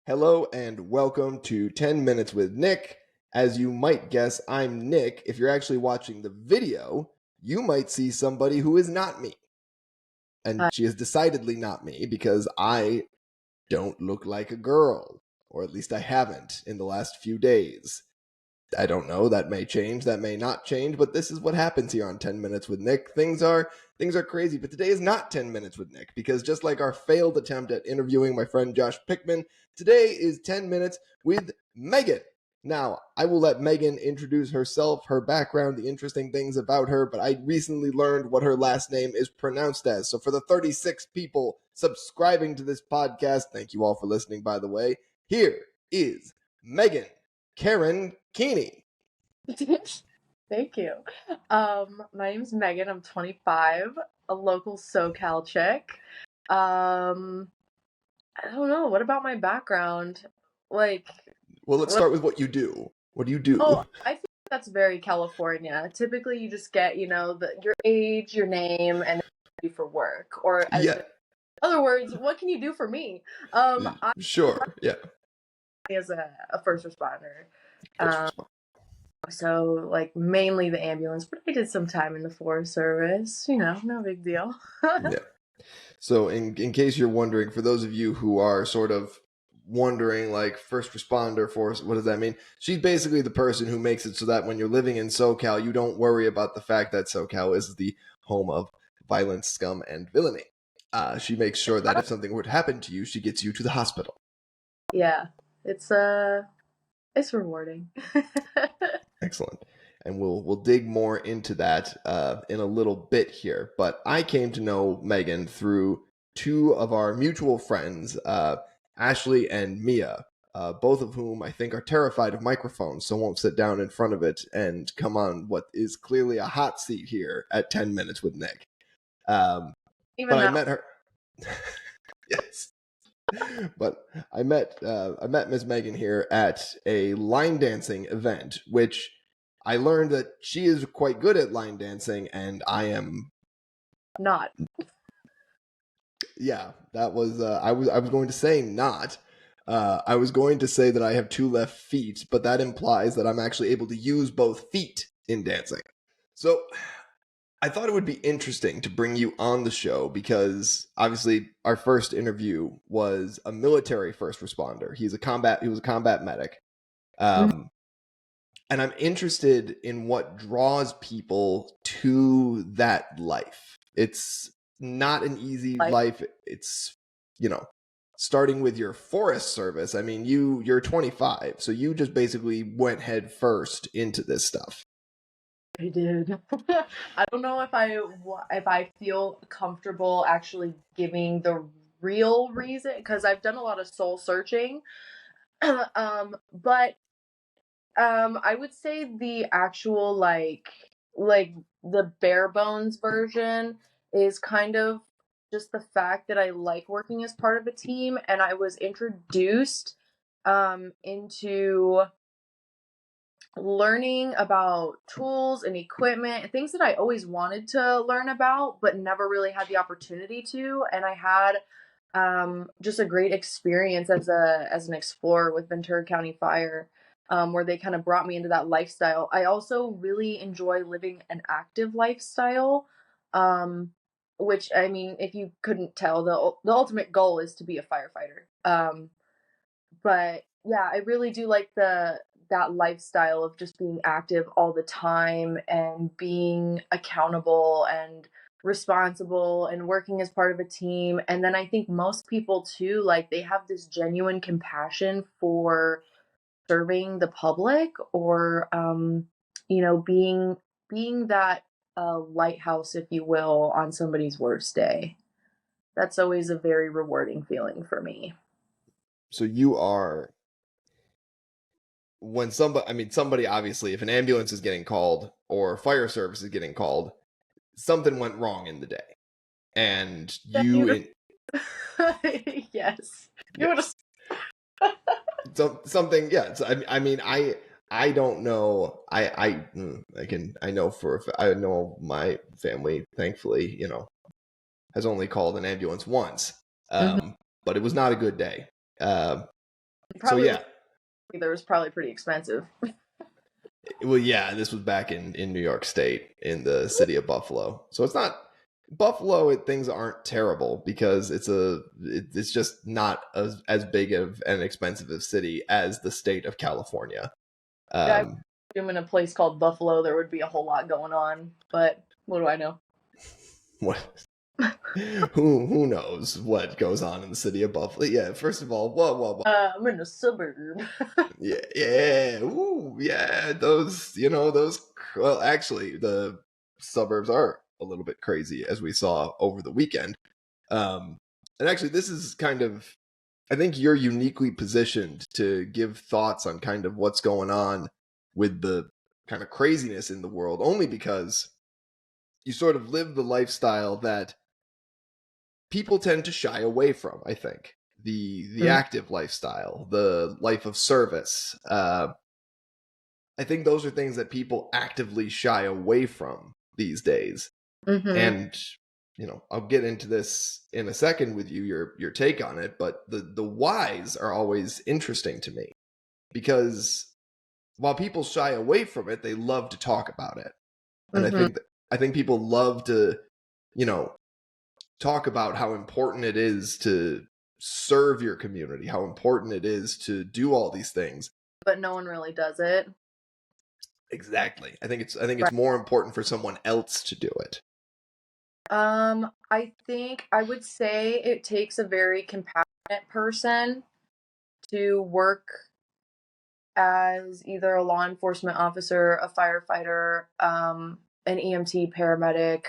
Hello and welcome to 10 Minutes with Nick. As you might guess, I'm Nick. If you're actually watching the video, you might see somebody who is not me. And she is decidedly not me because I don't look like a girl. Or at least I haven't in the last few days. I don't know, that may change, that may not change, but this is what happens here on 10 Minutes with Nick. Things are crazy, but today is not 10 Minutes with Nick because just like our failed attempt at interviewing my friend Josh Pickman, today is 10 Minutes with Megan. Now, I will let Megan introduce herself, her background, the interesting things about her, but I recently learned what her last name is pronounced as. So for the 36 people subscribing to this podcast, thank you all for listening, by the way, here is Megan Karen Keeney. Thank you. My name's Megan. I'm 25, a local SoCal chick. I don't know. What about my background? Like, Well, let's start with what you do. What do you do? I think that's very California. Typically, you just get, your age, your name, and you for work. Or, Yeah. in other words, what can you do for me? Sure. Yeah. As a first responder. So, like, mainly the ambulance, but I did some time in the Forest Service. No big deal. Yeah. So, in case you're wondering, for those of you who are sort of wondering, like, first responder force, what does that mean? She's basically the person who makes it so that when you're living in SoCal, you don't worry about the fact that SoCal is the home of violence, scum, and villainy. She makes sure that if something were to happen to you, she gets you to the hospital. Yeah, it's rewarding. Excellent. And we'll dig more into that in a little bit here. But I came to know Megan through two of our mutual friends, Ashley and Mia, both of whom I think are terrified of microphones, so won't sit down in front of it and come on what is clearly a hot seat here at 10 Minutes with Nick. But I met her. Yes. But I met Miss Megan here at a line dancing event, which I learned that she is quite good at line dancing, and I am not. Yeah, that was I was going to say not. I was going to say that I have two left feet, but that implies that I'm actually able to use both feet in dancing. So I thought it would be interesting to bring you on the show because obviously our first interview was a military first responder. He was a combat medic. And I'm interested in what draws people to that life. It's not an easy life. It's, starting with your Forest Service. I mean, you're 25, so you just basically went head first into this stuff. I did. I don't know if I feel comfortable actually giving the real reason because I've done a lot of soul searching. But I would say the actual like the bare bones version is kind of just the fact that I like working as part of a team, and I was introduced into learning about tools and equipment, things that I always wanted to learn about, but never really had the opportunity to. And I had just a great experience as an explorer with Ventura County Fire, where they kind of brought me into that lifestyle. I also really enjoy living an active lifestyle, which I mean, if you couldn't tell, the ultimate goal is to be a firefighter. But yeah, I really do like that lifestyle of just being active all the time and being accountable and responsible and working as part of a team. And then I think most people too, like they have this genuine compassion for serving the public or being that lighthouse, if you will, on somebody's worst day. That's always a very rewarding feeling for me. So you are when somebody obviously, if an ambulance is getting called or fire service is getting called, something went wrong in the day, and yes. Yes. Something. Yeah. I mean, I don't know. I know my family, thankfully, has only called an ambulance once, but it was not a good day. So Probably yeah, there was probably pretty expensive. well, yeah, this was back in New York State, in the city of Buffalo. So it's not Buffalo. Things aren't terrible because it's just not as big of an expensive a city as the state of California. Yeah, I Um, assume in a place called Buffalo there would be a whole lot going on, but what do I know? what who knows what goes on in the city of Buffalo? Yeah, first of all, whoa. I'm in a suburb. Yeah, ooh, yeah, those, well, actually, the suburbs are a little bit crazy, as we saw over the weekend. And actually, this is kind of, I think you're uniquely positioned to give thoughts on kind of what's going on with the kind of craziness in the world, only because you sort of live the lifestyle that people tend to shy away from, I think. The active lifestyle, the life of service. I think those are things that people actively shy away from these days. Mm-hmm. And I'll get into this in a second with you, your take on it, but the whys are always interesting to me, because while people shy away from it, they love to talk about it. And Mm-hmm. I think people love to, talk about how important it is to serve your community, how important it is to do all these things. But no one really does it. Exactly. I think it's Right. more important for someone else to do it. I think I would say it takes a very compassionate person to work as either a law enforcement officer, a firefighter, an EMT paramedic,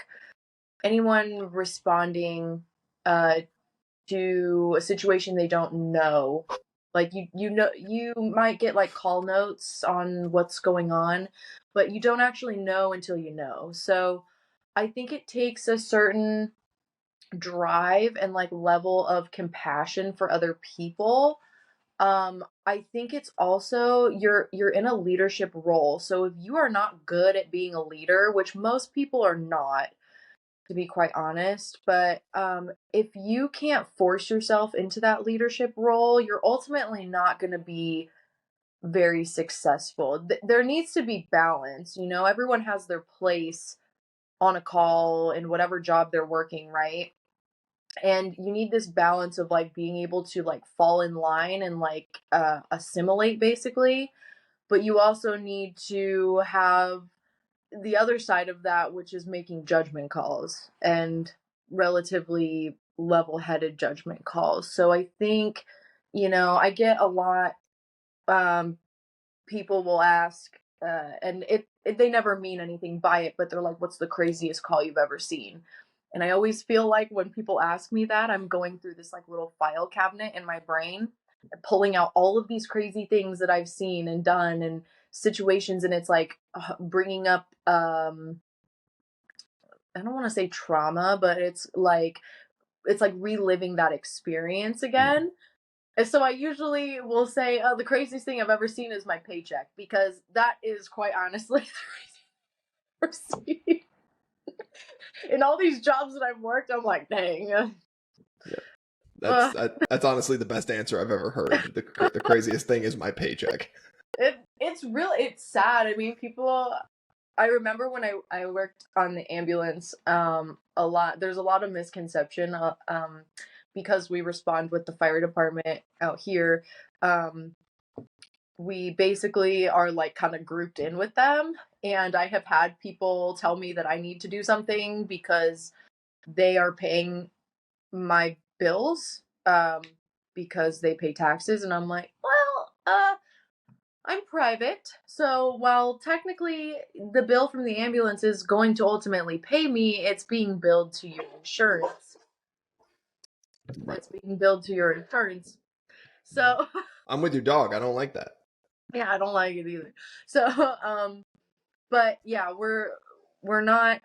anyone responding to a situation they don't know. Like you might get like call notes on what's going on, but you don't actually know until you know. So I think it takes a certain drive and like level of compassion for other people. I think it's also you're in a leadership role. So if you are not good at being a leader, which most people are not, to be quite honest, but if you can't force yourself into that leadership role, you're ultimately not going to be very successful. There needs to be balance. Everyone has their place on a call in whatever job they're working, right? And you need this balance of like being able to like fall in line and like assimilate basically, but you also need to have the other side of that, which is making judgment calls and relatively level-headed judgment calls. So I think, I get a lot, um people will ask, and they never mean anything by it, but they're like, "What's the craziest call you've ever seen?" And I always feel like when people ask me that, I'm going through this like little file cabinet in my brain, pulling out all of these crazy things that I've seen and done and situations, and it's like bringing up I don't want to say trauma, but it's like reliving that experience Mm. again. And so I usually will say, "Oh, the craziest thing I've ever seen is my paycheck," because that is quite honestly the craziest thing I've ever seen. In all these jobs that I've worked, I'm like, dang. Yeah, Uh, that's honestly the best answer I've ever heard. The craziest thing is my paycheck. it's sad. I mean, people. I remember when I worked on the ambulance. There's a lot of misconception. Because we respond with the fire department out here. Um, we basically are like kind of grouped in with them, and I have had people tell me that I need to do something because they are paying my bills, because they pay taxes, and I'm like, well, I'm private, so while technically the bill from the ambulance is going to ultimately pay me, it's being billed to your insurance. Right. It's being billed to your insurance. So I'm with your dog. I don't like that. yeah, I don't like it either. So but yeah, we're not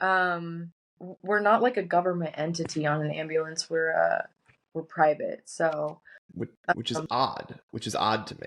like a government entity on an ambulance. We're private. So Which is um odd. Which is odd to me.